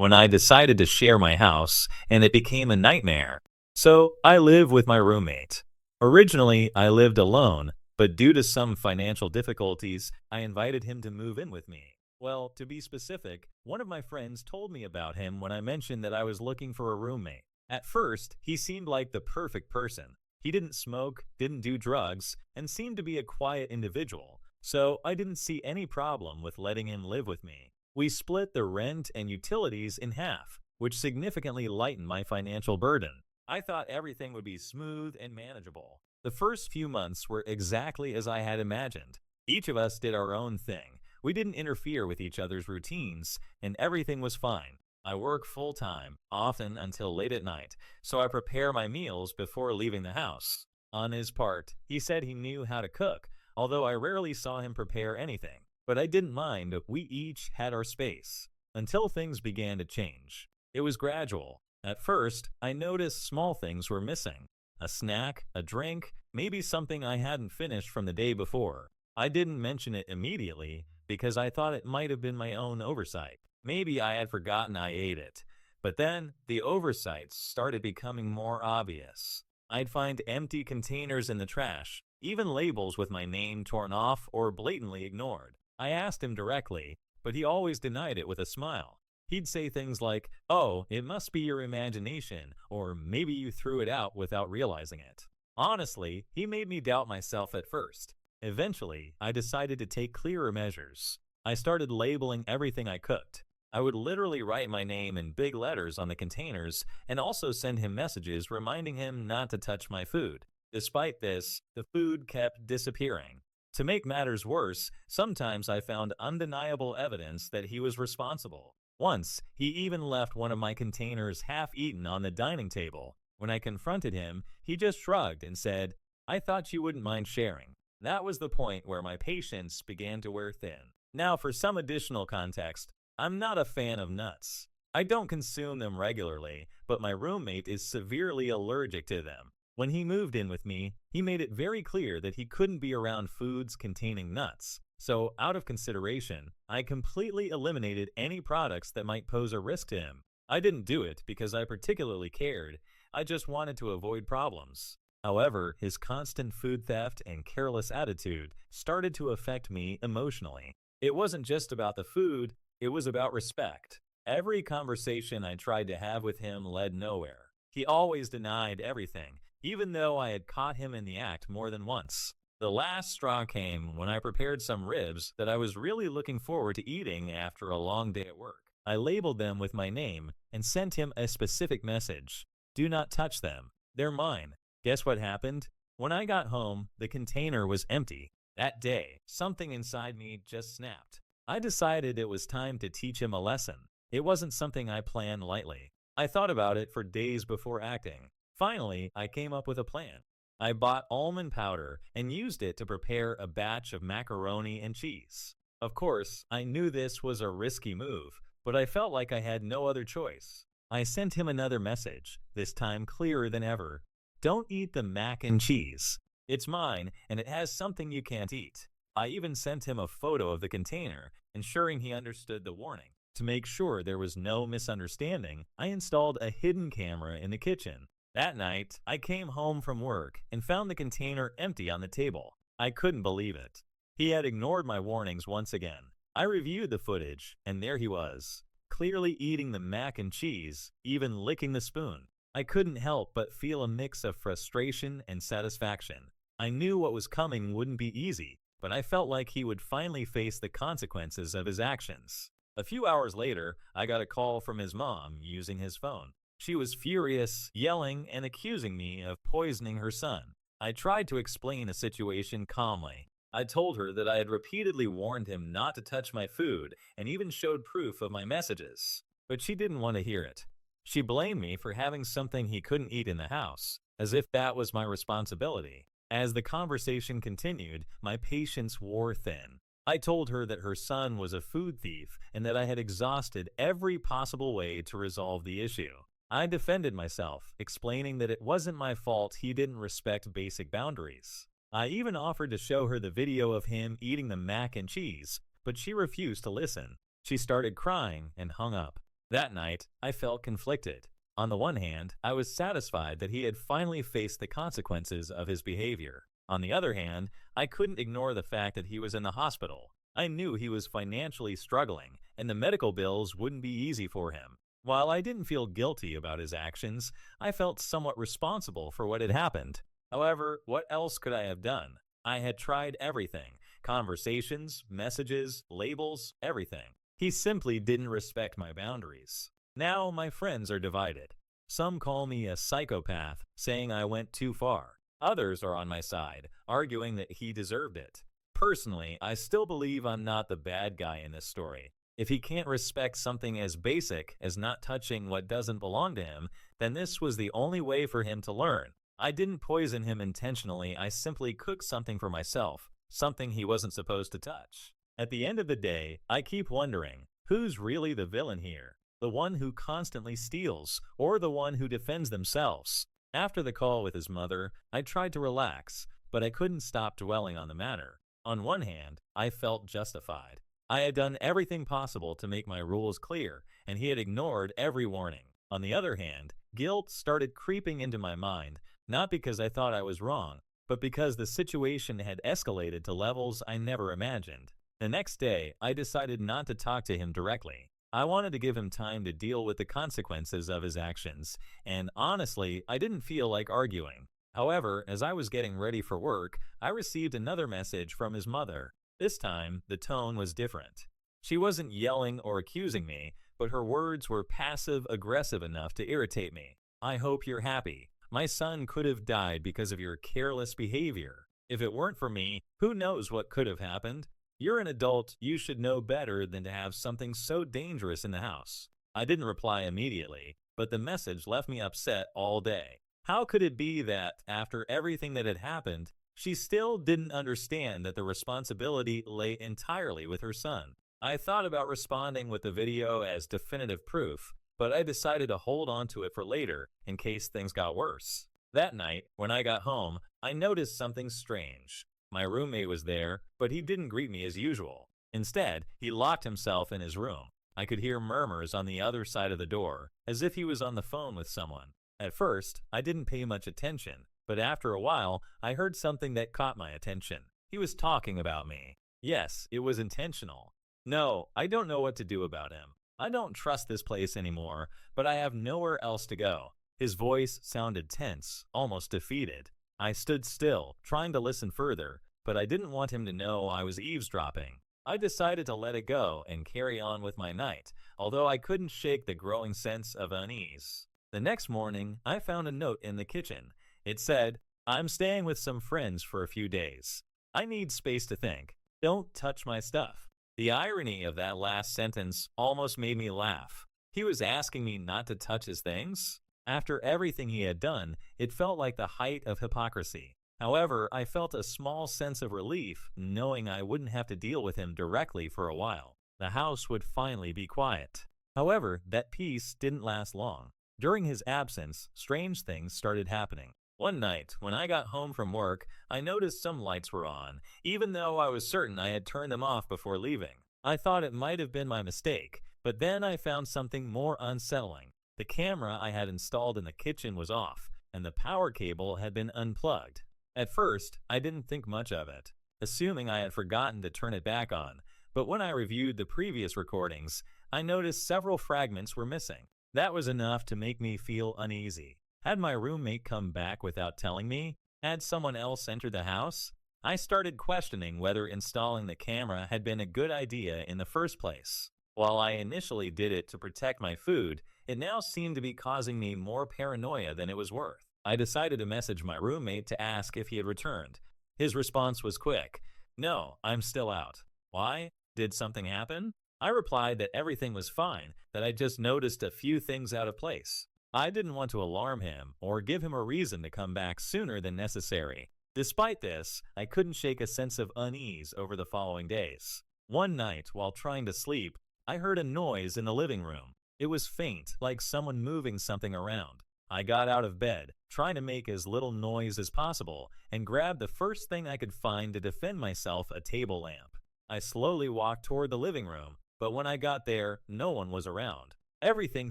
when I decided to share my house, and it became a nightmare. So I live with my roommate. Originally, I lived alone, but due to some financial difficulties, I invited him to move in with me. Well, to be specific, one of my friends told me about him when I mentioned that I was looking for a roommate. At first, he seemed like the perfect person. He didn't smoke, didn't do drugs, and seemed to be a quiet individual, so I didn't see any problem with letting him live with me. We split the rent and utilities in half, which significantly lightened my financial burden. I thought everything would be smooth and manageable. The first few months were exactly as I had imagined. Each of us did our own thing. We didn't interfere with each other's routines, and everything was fine. I work full time, often until late at night, so I prepare my meals before leaving the house. On his part, he said he knew how to cook, although I rarely saw him prepare anything. But I didn't mind, we each had our space. Until things began to change. It was gradual. At first, I noticed small things were missing. A snack, a drink, maybe something I hadn't finished from the day before. I didn't mention it immediately because I thought it might have been my own oversight. Maybe I had forgotten I ate it. But then, the oversights started becoming more obvious. I'd find empty containers in the trash, even labels with my name torn off or blatantly ignored. I asked him directly, but he always denied it with a smile. He'd say things like, "Oh, it must be your imagination," or "maybe you threw it out without realizing it." Honestly, he made me doubt myself at first. Eventually, I decided to take clearer measures. I started labeling everything I cooked. I would literally write my name in big letters on the containers and also send him messages reminding him not to touch my food. Despite this, the food kept disappearing. To make matters worse, sometimes I found undeniable evidence that he was responsible. Once, he even left one of my containers half-eaten on the dining table. When I confronted him, he just shrugged and said, "I thought you wouldn't mind sharing." That was the point where my patience began to wear thin. Now, for some additional context, I'm not a fan of nuts. I don't consume them regularly, but my roommate is severely allergic to them. When he moved in with me, he made it very clear that he couldn't be around foods containing nuts. So, out of consideration, I completely eliminated any products that might pose a risk to him. I didn't do it because I particularly cared. I just wanted to avoid problems. However, his constant food theft and careless attitude started to affect me emotionally. It wasn't just about the food, it was about respect. Every conversation I tried to have with him led nowhere. He always denied everything, even though I had caught him in the act more than once. The last straw came when I prepared some ribs that I was really looking forward to eating after a long day at work. I labeled them with my name and sent him a specific message. "Do not touch them. They're mine." Guess what happened? When I got home, the container was empty. That day, something inside me just snapped. I decided it was time to teach him a lesson. It wasn't something I planned lightly. I thought about it for days before acting. Finally, I came up with a plan. I bought almond powder and used it to prepare a batch of macaroni and cheese. Of course, I knew this was a risky move, but I felt like I had no other choice. I sent him another message, this time clearer than ever. "Don't eat the mac and cheese. It's mine, and it has something you can't eat." I even sent him a photo of the container, ensuring he understood the warning. To make sure there was no misunderstanding, I installed a hidden camera in the kitchen. That night, I came home from work and found the container empty on the table. I couldn't believe it. He had ignored my warnings once again. I reviewed the footage, and there he was, clearly eating the mac and cheese, even licking the spoon. I couldn't help but feel a mix of frustration and satisfaction. I knew what was coming wouldn't be easy, but I felt like he would finally face the consequences of his actions. A few hours later, I got a call from his mom using his phone. She was furious, yelling, and accusing me of poisoning her son. I tried to explain the situation calmly. I told her that I had repeatedly warned him not to touch my food and even showed proof of my messages. But she didn't want to hear it. She blamed me for having something he couldn't eat in the house, as if that was my responsibility. As the conversation continued, my patience wore thin. I told her that her son was a food thief and that I had exhausted every possible way to resolve the issue. I defended myself, explaining that it wasn't my fault he didn't respect basic boundaries. I even offered to show her the video of him eating the mac and cheese, but she refused to listen. She started crying and hung up. That night, I felt conflicted. On the one hand, I was satisfied that he had finally faced the consequences of his behavior. On the other hand, I couldn't ignore the fact that he was in the hospital. I knew he was financially struggling, and the medical bills wouldn't be easy for him. While I didn't feel guilty about his actions, I felt somewhat responsible for what had happened. However, what else could I have done? I had tried everything: conversations, messages, labels, everything. He simply didn't respect my boundaries. Now my friends are divided. Some call me a psychopath, saying I went too far. Others are on my side, arguing that he deserved it. Personally, I still believe I'm not the bad guy in this story. If he can't respect something as basic as not touching what doesn't belong to him, then this was the only way for him to learn. I didn't poison him intentionally, I simply cooked something for myself, something he wasn't supposed to touch. At the end of the day, I keep wondering, who's really the villain here? The one who constantly steals, or the one who defends themselves? After the call with his mother, I tried to relax, but I couldn't stop dwelling on the matter. On one hand, I felt justified. I had done everything possible to make my rules clear, and he had ignored every warning. On the other hand, guilt started creeping into my mind, not because I thought I was wrong, but because the situation had escalated to levels I never imagined. The next day, I decided not to talk to him directly. I wanted to give him time to deal with the consequences of his actions, and honestly, I didn't feel like arguing. However, as I was getting ready for work, I received another message from his mother. This time, the tone was different. She wasn't yelling or accusing me, but her words were passive-aggressive enough to irritate me. "I hope you're happy. My son could have died because of your careless behavior. If it weren't for me, who knows what could have happened? You're an adult, you should know better than to have something so dangerous in the house." I didn't reply immediately, but the message left me upset all day. How could it be that, after everything that had happened, she still didn't understand that the responsibility lay entirely with her son? I thought about responding with the video as definitive proof, but I decided to hold on to it for later in case things got worse. That night, when I got home, I noticed something strange. My roommate was there, but he didn't greet me as usual. Instead, he locked himself in his room. I could hear murmurs on the other side of the door, as if he was on the phone with someone. At first, I didn't pay much attention, but after a while, I heard something that caught my attention. He was talking about me. Yes, it was intentional. No, I don't know what to do about him. I don't trust this place anymore, but I have nowhere else to go. His voice sounded tense, almost defeated. I stood still, trying to listen further, but I didn't want him to know I was eavesdropping. I decided to let it go and carry on with my night, although I couldn't shake the growing sense of unease. The next morning, I found a note in the kitchen. It said, "I'm staying with some friends for a few days. I need space to think. Don't touch my stuff." The irony of that last sentence almost made me laugh. He was asking me not to touch his things? After everything he had done, it felt like the height of hypocrisy. However, I felt a small sense of relief knowing I wouldn't have to deal with him directly for a while. The house would finally be quiet. However, that peace didn't last long. During his absence, strange things started happening. One night, when I got home from work, I noticed some lights were on, even though I was certain I had turned them off before leaving. I thought it might have been my mistake, but then I found something more unsettling. The camera I had installed in the kitchen was off, and the power cable had been unplugged. At first, I didn't think much of it, assuming I had forgotten to turn it back on, but when I reviewed the previous recordings, I noticed several fragments were missing. That was enough to make me feel uneasy. Had my roommate come back without telling me? Had someone else entered the house? I started questioning whether installing the camera had been a good idea in the first place. While I initially did it to protect my food, it now seemed to be causing me more paranoia than it was worth. I decided to message my roommate to ask if he had returned. His response was quick. "No, I'm still out." Why? Did something happen? I replied that everything was fine, that I just noticed a few things out of place. I didn't want to alarm him or give him a reason to come back sooner than necessary. Despite this, I couldn't shake a sense of unease over the following days. One night, while trying to sleep, I heard a noise in the living room. It was faint, like someone moving something around. I got out of bed, trying to make as little noise as possible, and grabbed the first thing I could find to defend myself, a table lamp. I slowly walked toward the living room, but when I got there, no one was around. Everything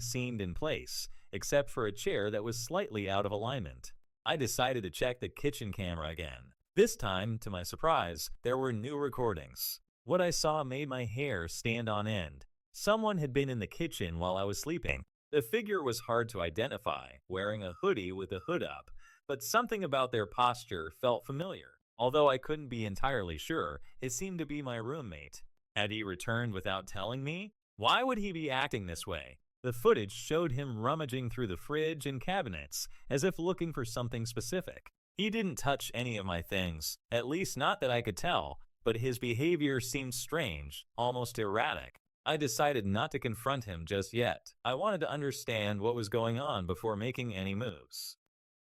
seemed in place, except for a chair that was slightly out of alignment. I decided to check the kitchen camera again. This time, to my surprise, there were new recordings. What I saw made my hair stand on end. Someone had been in the kitchen while I was sleeping. The figure was hard to identify, wearing a hoodie with the hood up, but something about their posture felt familiar. Although I couldn't be entirely sure, it seemed to be my roommate. Had he returned without telling me? Why would he be acting this way? The footage showed him rummaging through the fridge and cabinets, as if looking for something specific. He didn't touch any of my things, at least not that I could tell, but his behavior seemed strange, almost erratic. I decided not to confront him just yet. I wanted to understand what was going on before making any moves.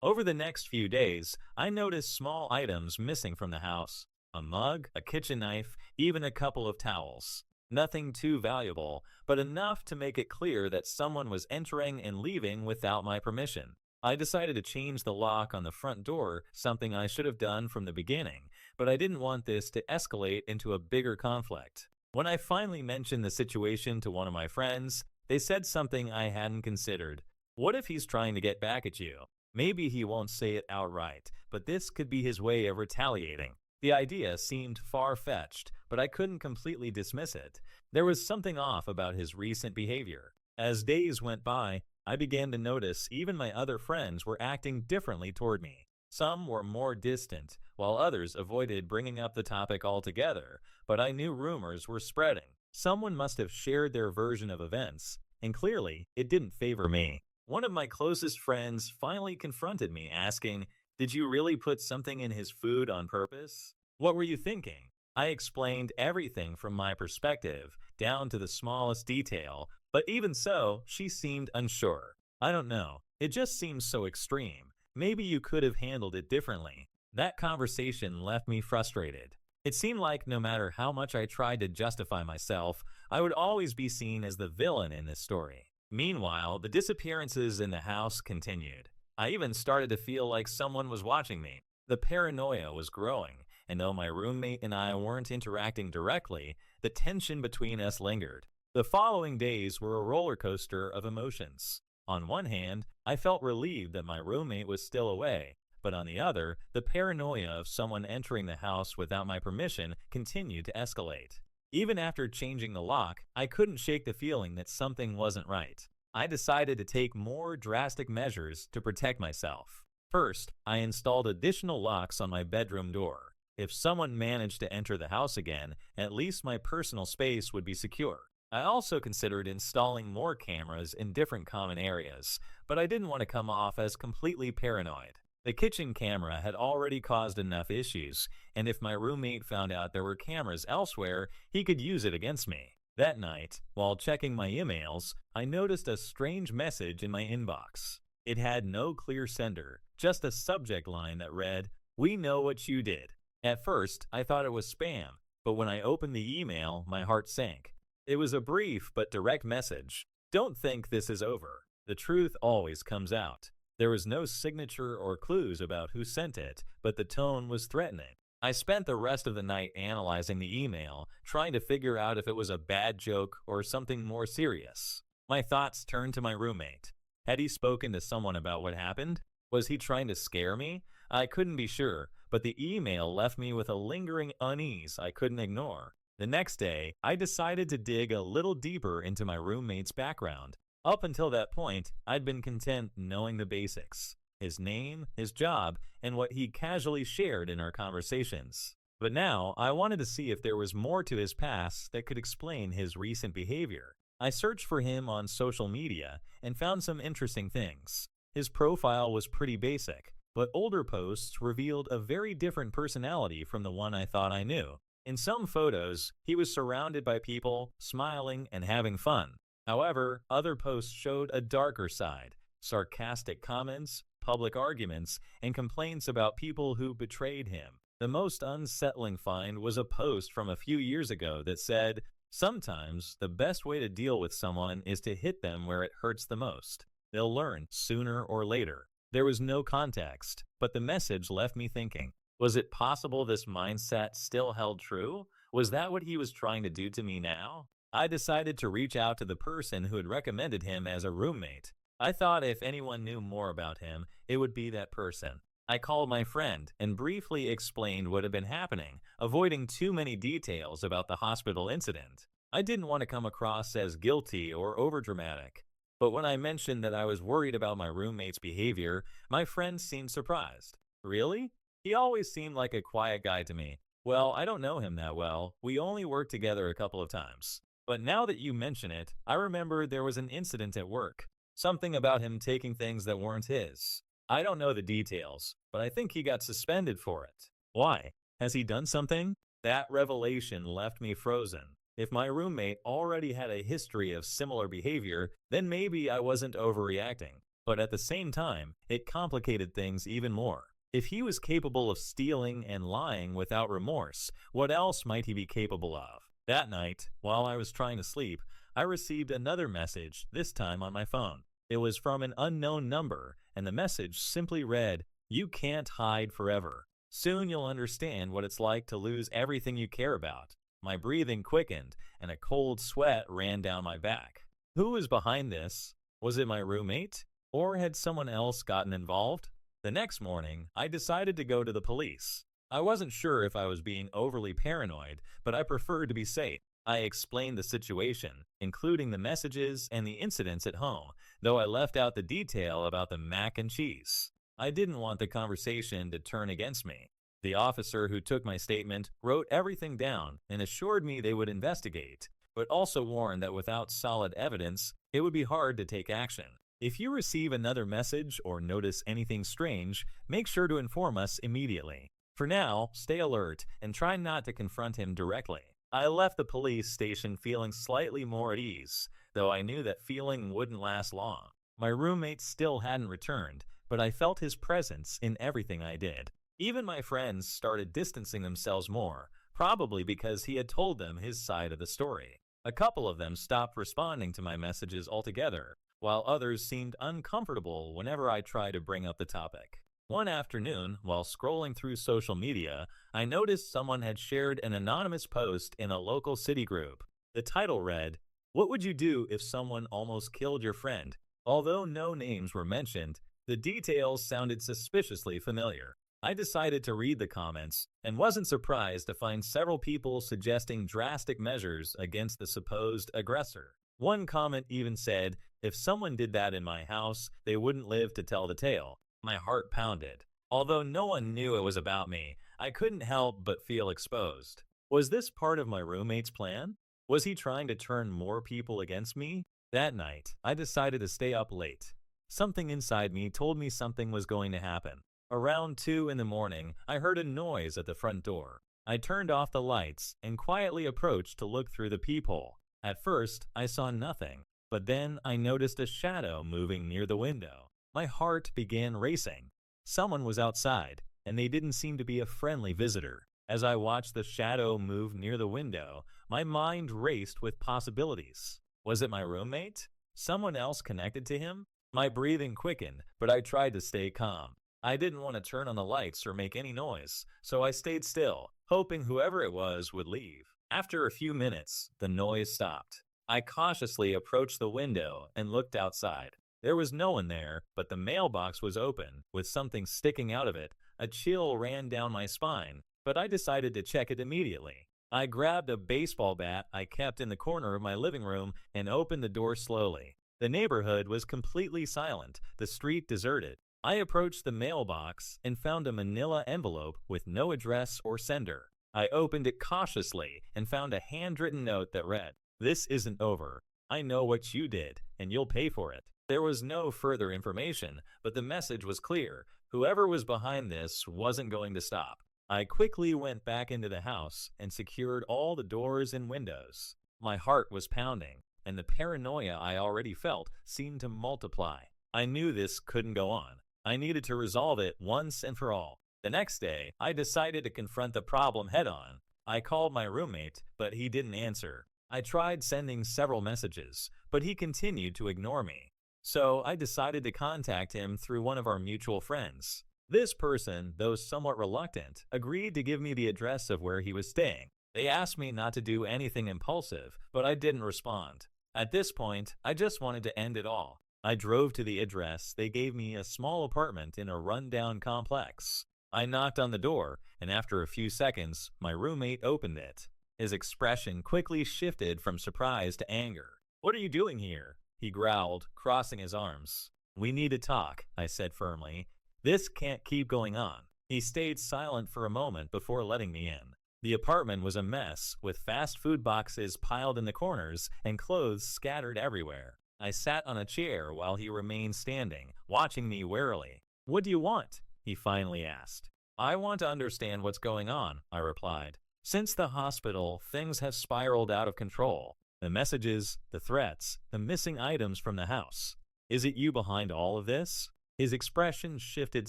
Over the next few days, I noticed small items missing from the house. A mug, a kitchen knife, even a couple of towels. Nothing too valuable, but enough to make it clear that someone was entering and leaving without my permission. I decided to change the lock on the front door, something I should have done from the beginning, but I didn't want this to escalate into a bigger conflict. When I finally mentioned the situation to one of my friends, they said something I hadn't considered. What if he's trying to get back at you? Maybe he won't say it outright, but this could be his way of retaliating. The idea seemed far-fetched, but I couldn't completely dismiss it. There was something off about his recent behavior. As days went by, I began to notice even my other friends were acting differently toward me. Some were more distant, while others avoided bringing up the topic altogether, but I knew rumors were spreading. Someone must have shared their version of events, and clearly, it didn't favor me. One of my closest friends finally confronted me, asking, "Did you really put something in his food on purpose? What were you thinking?" I explained everything from my perspective, down to the smallest detail, but even so, she seemed unsure. I don't know, it just seems so extreme. Maybe you could have handled it differently. That conversation left me frustrated. It seemed like no matter how much I tried to justify myself, I would always be seen as the villain in this story. Meanwhile, the disappearances in the house continued. I even started to feel like someone was watching me. The paranoia was growing, and though my roommate and I weren't interacting directly, the tension between us lingered. The following days were a roller coaster of emotions. On one hand, I felt relieved that my roommate was still away, but on the other, the paranoia of someone entering the house without my permission continued to escalate. Even after changing the lock, I couldn't shake the feeling that something wasn't right. I decided to take more drastic measures to protect myself. First, I installed additional locks on my bedroom door. If someone managed to enter the house again, at least my personal space would be secure. I also considered installing more cameras in different common areas, but I didn't want to come off as completely paranoid. The kitchen camera had already caused enough issues, and if my roommate found out there were cameras elsewhere, he could use it against me. That night, while checking my emails, I noticed a strange message in my inbox. It had no clear sender, just a subject line that read, "We know what you did." At first, I thought it was spam, but when I opened the email, my heart sank. It was a brief but direct message. "Don't think this is over. The truth always comes out." There was no signature or clues about who sent it, but the tone was threatening. I spent the rest of the night analyzing the email, trying to figure out if it was a bad joke or something more serious. My thoughts turned to my roommate. Had he spoken to someone about what happened? Was he trying to scare me? I couldn't be sure, but the email left me with a lingering unease I couldn't ignore. The next day, I decided to dig a little deeper into my roommate's background. Up until that point, I'd been content knowing the basics. His name, his job, and what he casually shared in our conversations. But now, I wanted to see if there was more to his past that could explain his recent behavior. I searched for him on social media and found some interesting things. His profile was pretty basic, but older posts revealed a very different personality from the one I thought I knew. In some photos, he was surrounded by people, smiling and having fun. However, other posts showed a darker side, sarcastic comments, public arguments, and complaints about people who betrayed him. The most unsettling find was a post from a few years ago that said, "Sometimes the best way to deal with someone is to hit them where it hurts the most. They'll learn sooner or later." There was no context, but the message left me thinking. Was it possible this mindset still held true? Was that what he was trying to do to me now? I decided to reach out to the person who had recommended him as a roommate. I thought if anyone knew more about him, it would be that person. I called my friend and briefly explained what had been happening, avoiding too many details about the hospital incident. I didn't want to come across as guilty or overdramatic. But when I mentioned that I was worried about my roommate's behavior, my friend seemed surprised. Really? He always seemed like a quiet guy to me. Well, I don't know him that well. We only worked together a couple of times. But now that you mention it, I remember there was an incident at work. Something about him taking things that weren't his. I don't know the details, but I think he got suspended for it. Why? Has he done something? That revelation left me frozen. If my roommate already had a history of similar behavior, then maybe I wasn't overreacting. But at the same time, it complicated things even more. If he was capable of stealing and lying without remorse, what else might he be capable of? That night, while I was trying to sleep, I received another message, this time on my phone. It was from an unknown number, and the message simply read, "You can't hide forever. Soon you'll understand what it's like to lose everything you care about." My breathing quickened, and a cold sweat ran down my back. Who was behind this? Was it my roommate? Or had someone else gotten involved? The next morning, I decided to go to the police. I wasn't sure if I was being overly paranoid, but I preferred to be safe. I explained the situation, including the messages and the incidents at home, though I left out the detail about the mac and cheese. I didn't want the conversation to turn against me. The officer who took my statement wrote everything down and assured me they would investigate, but also warned that without solid evidence, it would be hard to take action. If you receive another message or notice anything strange, make sure to inform us immediately. For now, stay alert and try not to confront him directly. I left the police station feeling slightly more at ease, though I knew that feeling wouldn't last long. My roommate still hadn't returned, but I felt his presence in everything I did. Even my friends started distancing themselves more, probably because he had told them his side of the story. A couple of them stopped responding to my messages altogether, while others seemed uncomfortable whenever I tried to bring up the topic. One afternoon, while scrolling through social media, I noticed someone had shared an anonymous post in a local city group. The title read, "What would you do if someone almost killed your friend?" Although no names were mentioned, the details sounded suspiciously familiar. I decided to read the comments and wasn't surprised to find several people suggesting drastic measures against the supposed aggressor. One comment even said, "If someone did that in my house, they wouldn't live to tell the tale." My heart pounded. Although no one knew it was about me, I couldn't help but feel exposed. Was this part of my roommate's plan? Was he trying to turn more people against me? That night, I decided to stay up late. Something inside me told me something was going to happen. Around 2 in the morning, I heard a noise at the front door. I turned off the lights and quietly approached to look through the peephole. At first, I saw nothing, but then I noticed a shadow moving near the window. My heart began racing. Someone was outside, and they didn't seem to be a friendly visitor. As I watched the shadow move near the window, my mind raced with possibilities. Was it my roommate? Someone else connected to him? My breathing quickened, but I tried to stay calm. I didn't want to turn on the lights or make any noise, so I stayed still, hoping whoever it was would leave. After a few minutes, the noise stopped. I cautiously approached the window and looked outside. There was no one there, but the mailbox was open, with something sticking out of it. A chill ran down my spine, but I decided to check it immediately. I grabbed a baseball bat I kept in the corner of my living room and opened the door slowly. The neighborhood was completely silent, the street deserted. I approached the mailbox and found a manila envelope with no address or sender. I opened it cautiously and found a handwritten note that read, "This isn't over. I know what you did, and you'll pay for it." There was no further information, but the message was clear. Whoever was behind this wasn't going to stop. I quickly went back into the house and secured all the doors and windows. My heart was pounding, and the paranoia I already felt seemed to multiply. I knew this couldn't go on. I needed to resolve it once and for all. The next day, I decided to confront the problem head-on. I called my roommate, but he didn't answer. I tried sending several messages, but he continued to ignore me. So I decided to contact him through one of our mutual friends. This person, though somewhat reluctant, agreed to give me the address of where he was staying. They asked me not to do anything impulsive, but I didn't respond. At this point, I just wanted to end it all. I drove to the address. They gave me a small apartment in a rundown complex. I knocked on the door, and after a few seconds, my roommate opened it. His expression quickly shifted from surprise to anger. "What are you doing here?" he growled, crossing his arms. "We need to talk," I said firmly. "This can't keep going on." He stayed silent for a moment before letting me in. The apartment was a mess, with fast food boxes piled in the corners and clothes scattered everywhere. I sat on a chair while he remained standing, watching me warily. "What do you want?" he finally asked. "I want to understand what's going on," I replied. "Since the hospital, things have spiraled out of control. The messages, the threats, the missing items from the house. Is it you behind all of this?" His expression shifted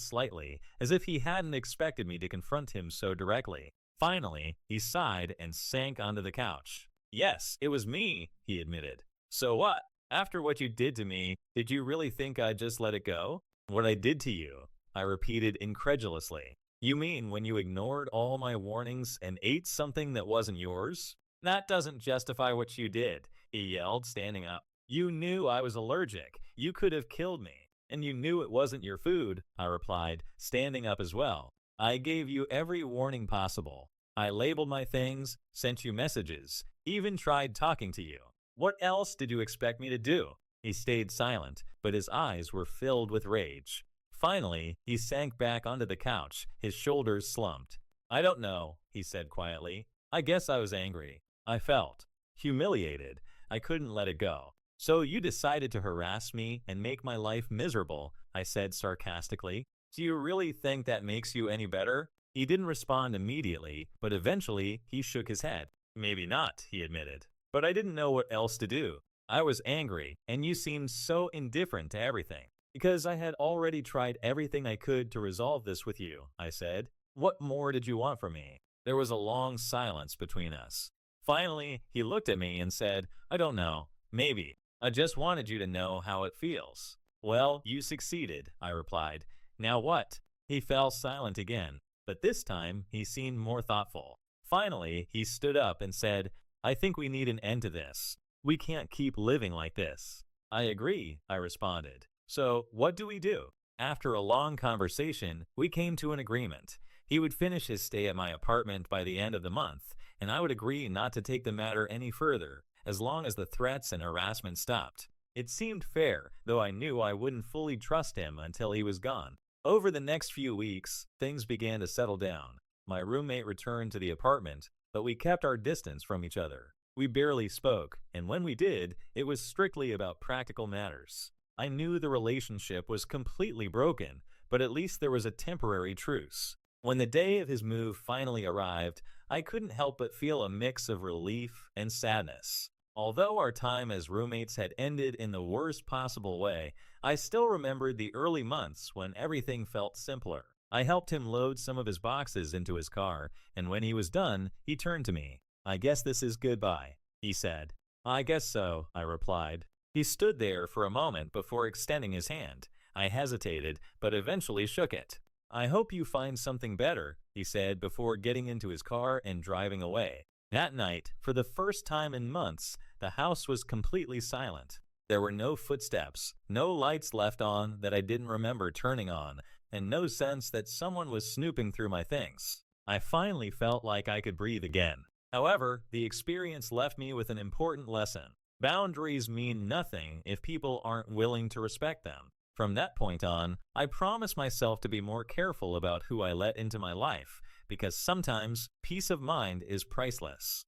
slightly, as if he hadn't expected me to confront him so directly. Finally, he sighed and sank onto the couch. "Yes, it was me," he admitted. "So what? After what you did to me, did you really think I'd just let it go?" "What I did to you?" I repeated incredulously. "You mean when you ignored all my warnings and ate something that wasn't yours?" "That doesn't justify what you did," he yelled, standing up. "You knew I was allergic. You could have killed me. And you knew it wasn't your food," I replied, standing up as well. "I gave you every warning possible. I labeled my things, sent you messages, even tried talking to you. What else did you expect me to do?" He stayed silent, but his eyes were filled with rage. Finally, he sank back onto the couch, his shoulders slumped. "I don't know," he said quietly. "I guess I was angry. I felt humiliated. I couldn't let it go." "So you decided to harass me and make my life miserable," I said sarcastically. "Do you really think that makes you any better?" He didn't respond immediately, but eventually he shook his head. "Maybe not," he admitted. "But I didn't know what else to do. I was angry, and you seemed so indifferent to everything." "Because I had already tried everything I could to resolve this with you," I said. "What more did you want from me?" There was a long silence between us. Finally, he looked at me and said, "I don't know. Maybe. I just wanted you to know how it feels." "Well, you succeeded," I replied. "Now what?" He fell silent again, but this time he seemed more thoughtful. Finally, he stood up and said, "I think we need an end to this. We can't keep living like this." "I agree," I responded. "So, what do we do?" After a long conversation, we came to an agreement. He would finish his stay at my apartment by the end of the month, and I would agree not to take the matter any further, as long as the threats and harassment stopped. It seemed fair, though I knew I wouldn't fully trust him until he was gone. Over the next few weeks, things began to settle down. My roommate returned to the apartment, but we kept our distance from each other. We barely spoke, and when we did, it was strictly about practical matters. I knew the relationship was completely broken, but at least there was a temporary truce. When the day of his move finally arrived, I couldn't help but feel a mix of relief and sadness. Although our time as roommates had ended in the worst possible way, I still remembered the early months when everything felt simpler. I helped him load some of his boxes into his car, and when he was done, he turned to me. "I guess this is goodbye," he said. "I guess so," I replied. He stood there for a moment before extending his hand. I hesitated, but eventually shook it. "I hope you find something better," he said before getting into his car and driving away. That night, for the first time in months, the house was completely silent. There were no footsteps, no lights left on that I didn't remember turning on, and no sense that someone was snooping through my things. I finally felt like I could breathe again. However, the experience left me with an important lesson. Boundaries mean nothing if people aren't willing to respect them. From that point on, I promised myself to be more careful about who I let into my life, because sometimes peace of mind is priceless.